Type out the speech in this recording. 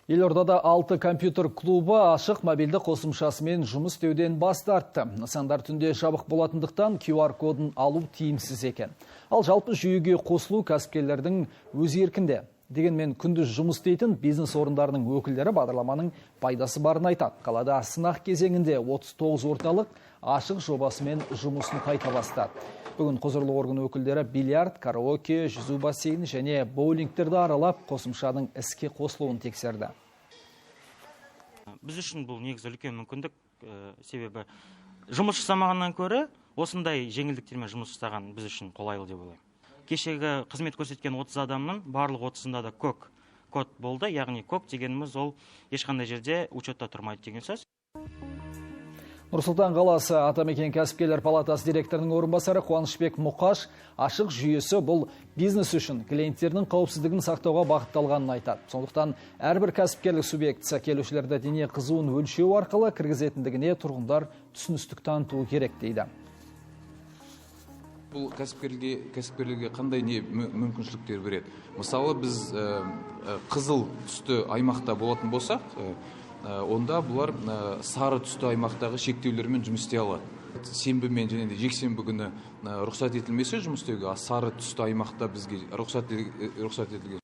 Елордада 6 компьютер клубы ашық мобильді қосымшасымен жұмыс істеуден бас тартты. Нысандар түнде жабық болатындықтан QR кодын алу тиімсіз екен. Ал жалпы жүйеге қосылу кәсіпкерлердің өз еркінде. Дегенмен күндіз жұмыс істейтін бизнес орындарының өкілдері бағдарламаның пайдасы барын айтады. Қалада сынақ кезеңінде 39 орталық ашық жобасымен жұмысын қайта бастады. Бүгін құзырлы орган өкілдері бильярд, караоке, жүзу бассейні және боулингтерді аралап қосымшаның іске қосылуын тексерді. Біз үшін бұл негізі үлкен мүмкіндік, себебі жұмыс жасамағаннан көрі осындай жеңілдіктермен жұмыс жасаған біз үшін қолайлы деп ойлаймын. Кешегі қызмет көрсеткен 30 адамның барлық 30-ында да көк код болды, яғни көк дегеніміз ол ешқандай жерде учетта тұрмайды деген сөз. Нұрсұлтан қаласы Атамекен кәсіпкерлер палатасы директорының орынбасары Қуанышбек Мұқаш ашық жүйесі бұл бизнес үшін клиенттердің қауіпсіздігін сақтауға бағытталғанын айтады. Сондықтан әрбір кәсіпкерлік субъектісі келушілерді дене қызуын өлшеу арқылы кіргізетіндігіне тұрғындар түсіністік танытуы керек дейді. Бұл кәсіпкерлерге қандай мүмкіншіліктер береді? Мысалы, біз қызыл түсті аймақта болатын болсақ, онда бұлар сары түсті аймақтағы шектеулермен жұмыс істей алады. Сенбі мен және де жексенбі күні рұқсат етілмесе жұмыс істеуге, сары түсті аймақта бізге рұқсат етілген